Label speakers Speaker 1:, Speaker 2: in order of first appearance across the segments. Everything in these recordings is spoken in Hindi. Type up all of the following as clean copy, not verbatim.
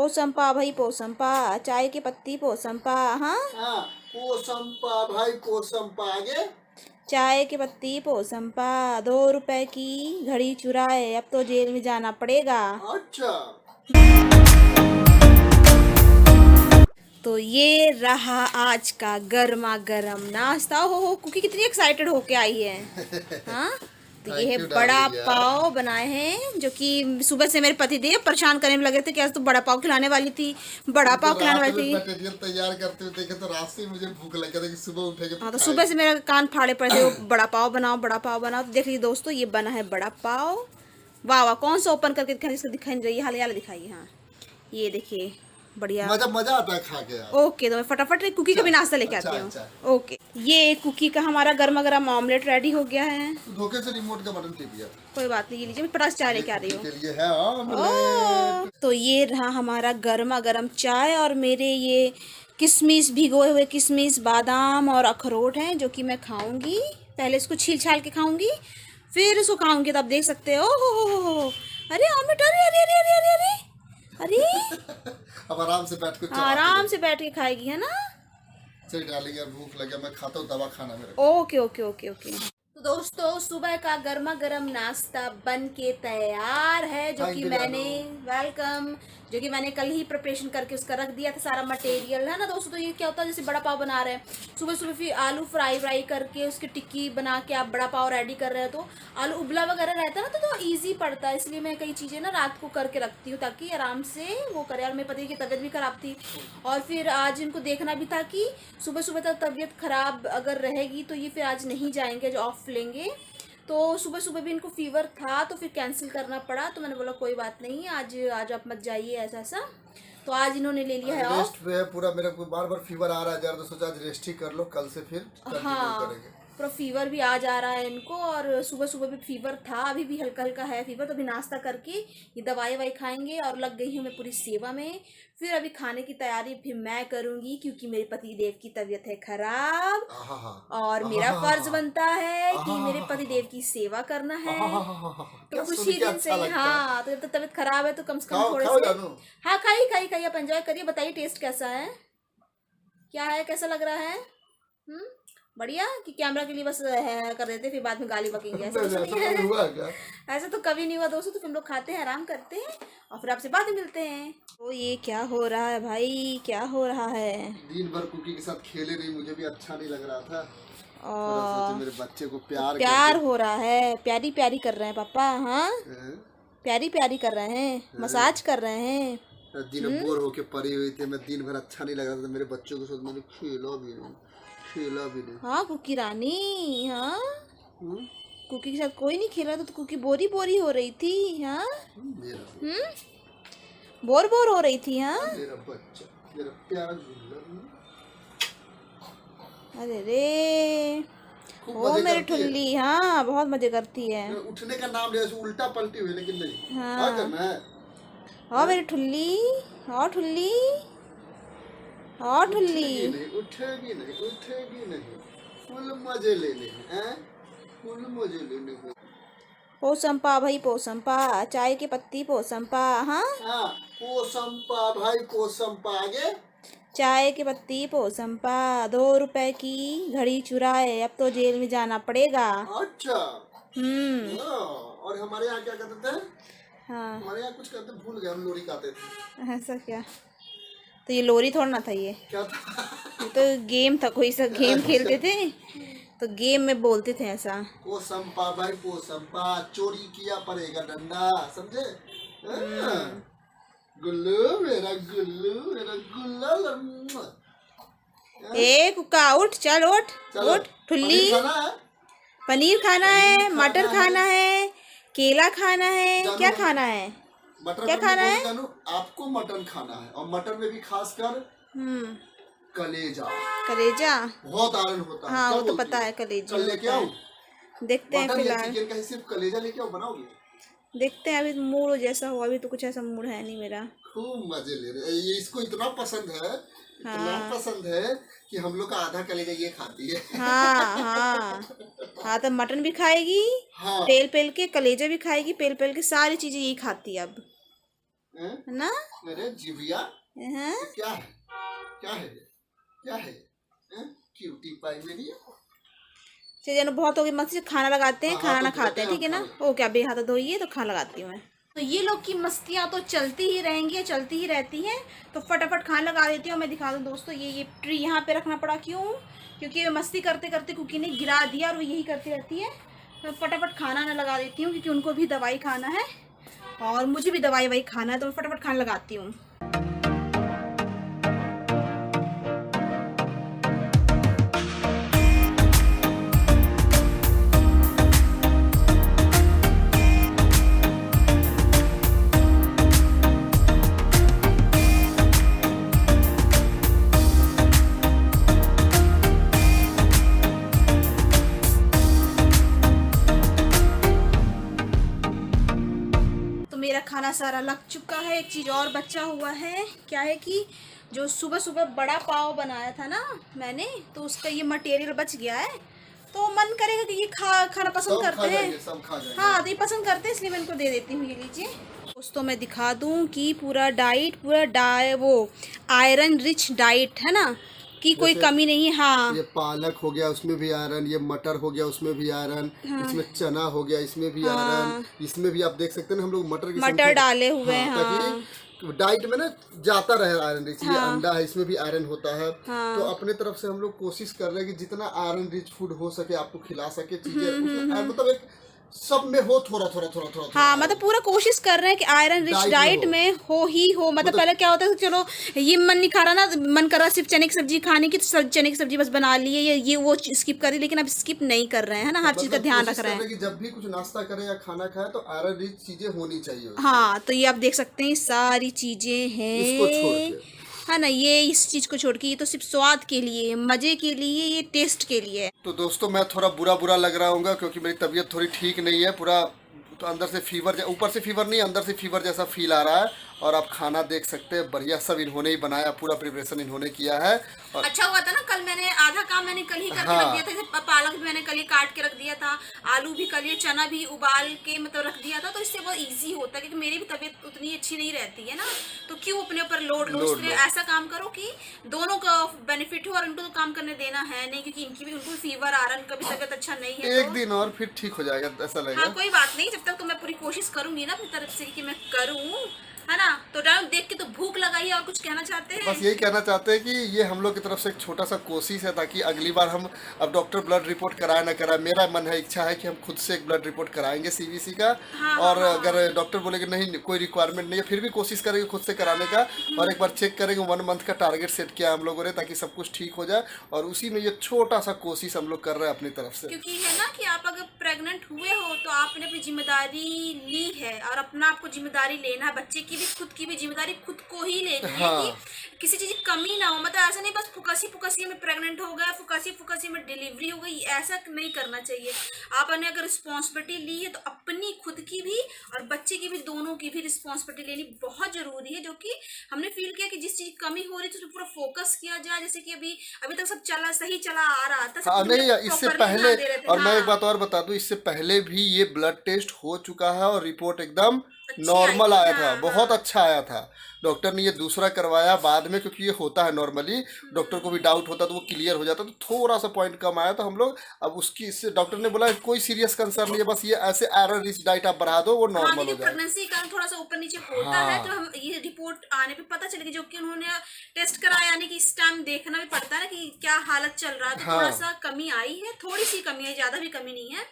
Speaker 1: पोसंपा भाई पोसंपा, चाय की पत्ती पोसंपा। हाँ
Speaker 2: हाँ, पोसंपा भाई पोसंपा। आगे
Speaker 1: चाय की पत्ती पोसंपा, 2 रुपए की घड़ी चुराए, अब तो जेल में जाना पड़ेगा।
Speaker 2: अच्छा,
Speaker 1: तो ये रहा आज का गर्मा गर्म नाश्ता। हो कुकी कितनी एक्साइटेड होके आई है। हाँ तो ये है बड़ा पाव बनाए हैं, जो कि सुबह से मेरे पति देव परेशान करने में लगे थे कि आज तो बड़ा पाव खिलाने वाली थी, बड़ा पाव खिलाने वाली थी।
Speaker 2: मटेरियल तैयार करते हुए देखे तो रास्ते में मुझे भूख लग गया था कि सुबह उठेंगे
Speaker 1: हाँ तो सुबह से मेरे कान फाड़े पड़े थे, वो बड़ा पाव बनाओ बड़ा पाव बनाओ। तो देख लीजिए दोस्तों, ये बना है बड़ा पाव। वाह वाह, कौन सा ओपन करके दिखाई, इसको दिखाई नहीं रही है, हाल दिखाइए। हाँ ये देखिए बढ़िया,
Speaker 2: मजा आता है खा के यार।
Speaker 1: ओके तो मैं फटाफट कुकी का भी नाश्ता लेके आती हूँ। ओके, ये कुकी का हमारा गर्मा गर्म ऑमलेट रेडी हो गया है।
Speaker 2: धोखे से रिमोट का बटन टिप गया।
Speaker 1: कोई बात नहीं, ये लीजिए, मैं पटास चाय लेके आ रही हूँ।
Speaker 2: के लिए है ऑमलेट।
Speaker 1: तो ये रहा हमारा गर्मा गर्म चाय, और मेरे ये किशमिश, भिगोए हुए किशमिश, बादाम और अखरोट हैं, जो कि मैं खाऊंगी। पहले इसको छील छाल के खाऊंगी, फिर इसको खाऊंगी। तो आप देख सकते हो, हो अरे ऑमलेट, अरे अरे अरे अरे अरे अरे अरे
Speaker 2: अब आराम से बैठ के
Speaker 1: आराम से बैठ के खाएगी, है ना।
Speaker 2: चल डालेंगे यार, भूख लगे, मैं खाता हूँ दवा खाना मेरे।
Speaker 1: Okay okay okay okay. तो दोस्तों, सुबह का गर्मा गर्म नाश्ता बन के तैयार है, जो कि मैंने वेलकम, जो कि मैंने कल ही प्रिपरेशन करके उसका रख दिया था, सारा मटेरियल है ना दोस्तों। तो ये क्या होता है, जैसे बड़ा पाव बना रहे हैं सुबह सुबह, फिर आलू फ्राई करके उसकी टिक्की बना के आप बड़ा पाव रेडी कर रहे हो, तो आलू उबला वगैरह रहता है ना, तो ईजी पड़ता है। इसलिए मैं कई चीज़ें ना रात को करके रखती हूँ, ताकि आराम से वो करे। और मेरे पति की तबीयत भी खराब थी, और फिर आज इनको देखना भी था कि सुबह सुबह तक तबीयत खराब अगर रहेगी तो ये फिर आज नहीं जाएंगे, जो ऑफ लेंगे। तो सुबह सुबह भी इनको फीवर था, तो फिर कैंसिल करना पड़ा। तो मैंने बोला कोई बात नहीं, आज आप मत जाइए ऐसा ऐसा। तो आज इन्होंने ले लिया है ऑफ।
Speaker 2: रेस्ट पे है पूरा, मेरे को बार बार फीवर आ रहा है यार, तो सोचा आज रेस्ट ही कर लो, कल से फिर कंटिन्यू करेंगे।
Speaker 1: पूरा फीवर भी आ जा रहा है इनको, और सुबह सुबह भी फीवर था, अभी भी हल्का हल्का है फीवर। तो अभी नाश्ता करके ये दवाई ववाई खाएंगे, और लग गई हूँ मैं पूरी सेवा में। फिर अभी खाने की तैयारी फिर मैं करूंगी, क्योंकि मेरे पति देव की तबीयत है खराब, और मेरा फर्ज बनता है कि मेरे पति देव की सेवा करना है। तो कुछ ही दिन से, हाँ तो तबीयत खराब है, तो कम से कम थोड़े से, हाँ खाइए खाइए खाइए, आप एंजॉय करिए। बताइए टेस्ट कैसा है, क्या है, कैसा लग रहा है। बढ़िया, कि कैमरा के लिए बस है कर देते, फिर बाद में गाली बकेंगे, ऐसा तो नहीं है। ऐसा तो कभी नहीं हुआ दोस्तों। तो फिर हम लोग खाते हैं, आराम करते हैं, और फिर आपसे बाद में मिलते हैं। तो ये क्या हो रहा है भाई, क्या हो रहा है।
Speaker 2: दिन भर कुकी के साथ खेले नहीं, मुझे भी अच्छा नहीं लग रहा था, और मेरे बच्चे को प्यार
Speaker 1: हो रहा है, प्यारी प्यारी कर रहे हैं पापा। हाँ प्यारी प्यारी कर रहे हैं, मसाज कर रहे हैं।
Speaker 2: दिन बोर होके पड़ी हुई थी, मैं दिन भर अच्छा नहीं लग रहा था, मेरे बच्चों के साथ मैंने खेला भी नहीं।
Speaker 1: हाँ कुकी रानी, हाँ कुकी के साथ कोई नहीं खेल रहा था, तो कुकी बोरी बोरी हो रही थी। हाँ बोर बोर हो रही थी। हाँ
Speaker 2: मेरा बच्चा, मेरा प्यारा गुल्लू।
Speaker 1: अरे रे ओ मेरी ठुल्ली, हाँ बहुत मजे करती है।
Speaker 2: उठने का नाम ले, उल्टा पलटी हुई, लेकिन नहीं, हाँ करना है।
Speaker 1: हाँ मेरी ठुल्ली, और ठुल्ली, और ठुल्ली
Speaker 2: उठेगी नहीं, फुल मजे लेने हैं, फुल मजे लेने हैं।
Speaker 1: पोसंपा भाई पोसंपा, चाय की पत्ती पोसंपा। हाँ
Speaker 2: पोसंपा भाई पोसंपा। आगे
Speaker 1: चाय की पत्ती पोसंपा, 2 रुपए की घड़ी चुराए, अब तो जेल में जाना पड़ेगा।
Speaker 2: अच्छा और हमारे यहाँ क्या कहते थे। हाँ हमारे यहाँ कुछ कहते, भूल गए, हम लोरी कहते थे।
Speaker 1: ऐसा क्या, तो ये लोरी थोड़ा ना था, ये
Speaker 2: क्या था,
Speaker 1: ये तो गेम था, कोई सा गेम खेलते थे, तो गेम में बोलते थे ऐसा।
Speaker 2: पोसंपा भाई पोसंपा, चोरी किया पड़ेगा डंडा, समझे। गुल्लू मेरा गुल्ला।
Speaker 1: ए कुक्का उठ, चल उठ उठ, ठुल्ली। पनीर खाना है, मटर खाना है, केला खाना है, क्या खाना है, क्या खाना है।
Speaker 2: आपको मटन खाना है, और मटन में भी खासकर कलेजा।
Speaker 1: कलेजा
Speaker 2: बहुत आयरन होता है।
Speaker 1: हाँ वो तो पता है, कलेजा
Speaker 2: लेके आओ,
Speaker 1: देखते हैं फिलहाल।
Speaker 2: चिकन का सिर्फ कलेजा लेके आओ, बनाओगे,
Speaker 1: देखते हैं। अभी मूड जैसा हुआ, अभी तो कुछ ऐसा मूड है नहीं मेरा।
Speaker 2: खूब मजे ले रहे, ये इसको इतना पसंद है, इतना पसंद है कि हम लोग का आधा कलेजा ये खाती है।
Speaker 1: हाँ तो मटन भी खाएगी, पेल पेल के, कलेजा भी खाएगी पेल पेल के, सारी चीजें यही खाती है अब। ना।
Speaker 2: अरे जिविया
Speaker 1: हैं?
Speaker 2: क्या है, क्या है, क्या है, क्यूटी पाई मेरी।
Speaker 1: चलिए ना, बहुत हो गई मस्ती, खाना लगाते हैं, खाना ना खाते हैं, ठीक है ना। ओके, अभी हाथ धोइए तो खाना लगाती हूँ मैं। तो ये लोग की मस्तियाँ तो चलती ही रहेंगी, चलती ही रहती हैं। तो फटाफट खाना लगा देती हूँ। मैं दिखा दूँ दोस्तों, ये ट्री यहाँ पे रखना पड़ा, क्यों? क्योंकि मस्ती करते करते कुकी ने गिरा दिया और वो यही करती रहती है। तो फटाफट खाना ना लगा देती हूँ, क्योंकि उनको भी दवाई खाना है और मुझे भी दवाई वही खाना है। तो मैं फटाफट खाना लगाती हूँ। मेरा खाना सारा लग चुका है। एक चीज़ और बचा हुआ है, क्या है कि जो सुबह सुबह बड़ा पाव बनाया था ना मैंने, तो उसका ये मटेरियल बच गया है। तो मन करेगा कि ये खाना पसंद करते हैं,
Speaker 2: सब खा जाएंगे।
Speaker 1: हाँ, तो ये पसंद करते हैं, इसलिए मैं इनको दे देती हूँ। ये लीजिए दोस्तों, मैं दिखा दूँ कि पूरा वो आयरन रिच डाइट है ना, कि कोई कमी नहीं है। हाँ,
Speaker 2: ये पालक हो गया, उसमें भी आयरन, ये मटर हो गया, उसमें भी आयरन, हाँ। इसमें चना हो गया, इसमें भी आयरन, इसमें भी आप देख सकते हैं हम लोग मटर
Speaker 1: डाले हुए हैं,
Speaker 2: ताकि डाइट में ना जाता रहे आयरन रिच। ये अंडा है, इसमें भी आयरन होता है। तो अपने तरफ से हम लोग कोशिश कर रहे हैं कि जितना आयरन रिच फूड हो सके आपको खिला सके चीजें, मतलब एक सब में हो थोड़ा थोड़ा।
Speaker 1: हाँ, मतलब पूरा कोशिश कर रहे हैं कि आयरन रिच डाइट में हो। मतलब पहले क्या होता है, चलो ये मन नहीं खा रहा ना, मन कर रहा सिर्फ चने की सब्जी खाने की, तो चने की सब्जी बस बना ली है, ये वो स्किप कर दी। लेकिन अब स्किप नहीं कर रहे हैं ना, हर चीज का ध्यान रख रहे हैं
Speaker 2: कि जब भी कुछ नाश्ता करें या खाना खाएं तो आयरन रिच चीजें होनी चाहिए।
Speaker 1: हाँ, तो ये आप देख सकते हैं सारी चीजें हैं, है ना। ये इस चीज को छोड़ के, ये तो सिर्फ स्वाद के लिए, मजे के लिए, ये टेस्ट के लिए।
Speaker 2: तो दोस्तों मैं थोड़ा बुरा लग रहा हूँ क्योंकि मेरी तबीयत थोड़ी ठीक नहीं है। पूरा तो अंदर से फीवर, ऊपर से फीवर नहीं, अंदर से फीवर जैसा फील आ रहा है। और आप खाना देख सकते हैं, बढ़िया सब इन्होंने ही बनाया, पूरा प्रिपरेशन इन्होंने किया है। और
Speaker 1: अच्छा हुआ था ना, कल मैंने आधा काम मैंने कल ही करके रख दिया था। पालक भी मैंने कल ही काट के रख दिया था, आलू भी कल ही, चना भी उबाल के मतलब रख दिया था। तो इससे बहुत इजी होता है, क्योंकि मेरी भी तबीयत उतनी अच्छी नहीं रहती है ना, तो क्यों अपने ऊपर लोड लो। इसलिए ऐसा काम करो कि दोनों का बेनिफिट हो। और उनको तो काम करने देना है नहीं, क्योंकि उनको फीवर आ रहा है, उनका भी तबीयत अच्छा नहीं है।
Speaker 2: एक दिन और फिर ठीक हो जाएगा, ऐसा लगेगा।
Speaker 1: हाँ, कोई बात नहीं, जब तक तो मैं पूरी कोशिश करूंगी ना अपनी तरफ से कि मैं करूँ, है ना। तो देख के तो भूख लगाई है। और कुछ कहना चाहते हैं?
Speaker 2: बस यही कहना चाहते हैं कि ये हम लोग की तरफ से एक छोटा सा कोशिश है, ताकि अगली बार हम, अब डॉक्टर ब्लड रिपोर्ट कराए ना कराए, मेरा मन है, इच्छा है कि हम खुद से एक ब्लड रिपोर्ट कराएंगे सीबीसी का। और अगर डॉक्टर बोलेगे नहीं कोई रिक्वायरमेंट नहीं है, फिर भी कोशिश करेंगे खुद से कराने का। और एक बार चेक करेंगे। 1 मंथ का टारगेट सेट किया हम लोगों ने, ताकि सब कुछ ठीक हो जाए। और उसी में ये छोटा सा कोशिश हम लोग कर रहे हैं अपनी तरफ से।
Speaker 1: क्योंकि है ना कि आप अगर प्रेग्नेंट हुए हो तो आपने अपनी जिम्मेदारी ली है, और अपना आपको जिम्मेदारी लेना है। बच्चे की भी, खुद की भी जिम्मेदारी खुद को ही लेनी है, कि किसी चीज की कमी ना हो। मतलब ऐसा नहीं बस फुकासी में प्रेग्नेंट हो गया, फुकासी में डिलीवरी हो गई, ऐसा नहीं करना चाहिए। आपने अगर रिस्पॉन्सिबिलिटी ली है तो अपनी खुद की भी और बच्चे की भी, दोनों की भी रिस्पॉन्सिबिलिटी लेनी बहुत जरूरी है। जो कि हमने फील किया कि जिस चीज की कमी हो रही थी उस पर पूरा फोकस किया जाए। जैसे कि अभी तक सब सही चला आ रहा था।
Speaker 2: हाँ, नहीं, इससे पहले, और मैं एक बात और बता दूं, इससे पहले भी ये ब्लड टेस्ट हो चुका है और रिपोर्ट एकदम नॉर्मल आया था, बहुत अच्छा आया था। डॉक्टर ने ये दूसरा करवाया बाद में, क्योंकि ये होता है नॉर्मली, डॉक्टर को भी डाउट होता तो वो क्लियर हो जाता, तो थोड़ा सा पॉइंट कम आया। तो हम लोग अब उसकी, इससे डॉक्टर ने बोला कोई सीरियस कंसर्न नहीं है, बस ये ऐसे आयरन रिच डाइट आप बढ़ा दो, वो नॉर्मल हो जाए।
Speaker 1: प्रेगनेंसी का थोड़ा सा ऊपर नीचे होता है, तो हम ये रिपोर्ट आने पे पता चलेगी। जो कि उन्होंने टेस्ट कराया, यानी कि इस टाइम देखना भी पड़ता है कि क्या हालत चल रहा है। तो थोड़ा सा कमी आई है, थोड़ी सी कमी है, ज्यादा भी कमी नहीं है।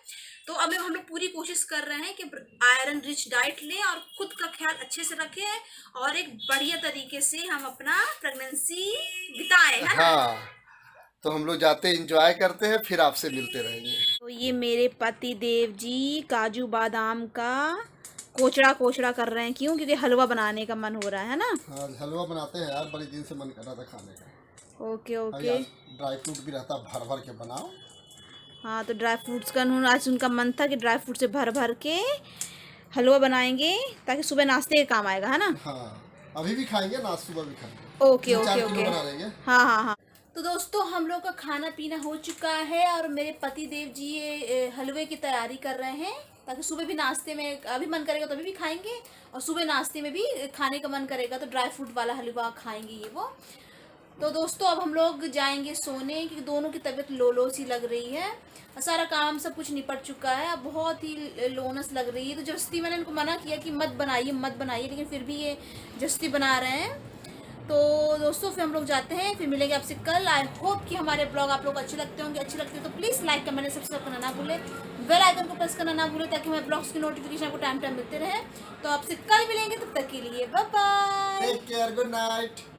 Speaker 1: तो अब हम लोग पूरी कोशिश कर रहे हैं कि आयरन रिच डाइट लें और खुद का ख्याल अच्छे से रखें, और एक बढ़िया तरीके से हम अपना प्रेगनेंसी बिताएं, है ना।
Speaker 2: हाँ, तो हम लोग जाते एंजॉय करते हैं, फिर आपसे मिलते रहेंगे।
Speaker 1: तो ये मेरे पति देव जी काजू बादाम का कोचड़ा कर रहे हैं। क्यों? क्योंकि हलवा बनाने का मन हो रहा है ना।
Speaker 2: हाँ, हलवा बनाते हैं यार, बड़े दिन से मन कर रहा था खाने का।
Speaker 1: ओके।
Speaker 2: ड्राई फ्रूट भी रहता, भर के बनाओ।
Speaker 1: हाँ, तो ड्राई फ्रूट्स का आज उनका मन था कि ड्राई फ्रूट से भर के हलवा बनाएंगे, ताकि सुबह नाश्ते के काम आएगा, है ना।
Speaker 2: हाँ, अभी भी खाएंगे ना, सुबह भी खाएंगे।
Speaker 1: ओके।
Speaker 2: बना लेंगे।
Speaker 1: हाँ। तो दोस्तों हम लोग का खाना पीना हो चुका है, और मेरे पति देव जी ये हलवे की तैयारी कर रहे हैं, ताकि सुबह भी नाश्ते में अभी मन करेगा तो अभी भी खाएंगे, और सुबह नाश्ते में भी खाने का मन करेगा तो ड्राई फ्रूट वाला हलवा खाएंगे ये वो। तो दोस्तों अब हम लोग जाएंगे सोने, क्योंकि दोनों की तबीयत लो लो सी लग रही है। सारा काम सब कुछ निपट चुका है, अब बहुत ही लोनस लग रही है। तो जस्ती मैंने इनको मना किया कि मत बनाइए, लेकिन फिर भी ये जस्ती बना रहे हैं। तो दोस्तों फिर हम लोग जाते हैं, फिर मिलेंगे आपसे कल। आई होप कि हमारे ब्लॉग आप लोग अच्छे लगते होंगे। अच्छे लगते हैं तो प्लीज़ लाइक कमेंट सब्सक्राइब करना ना भूलें, बेल आइकन को प्रेस करना ना भूलें, ताकि हमारे ब्लॉग्स की नोटिफिकेशन आपको टाइम टाइम मिलते रहे। तो आपसे कल मिलेंगे, तब तक के लिए bye bye,
Speaker 2: take care, good night.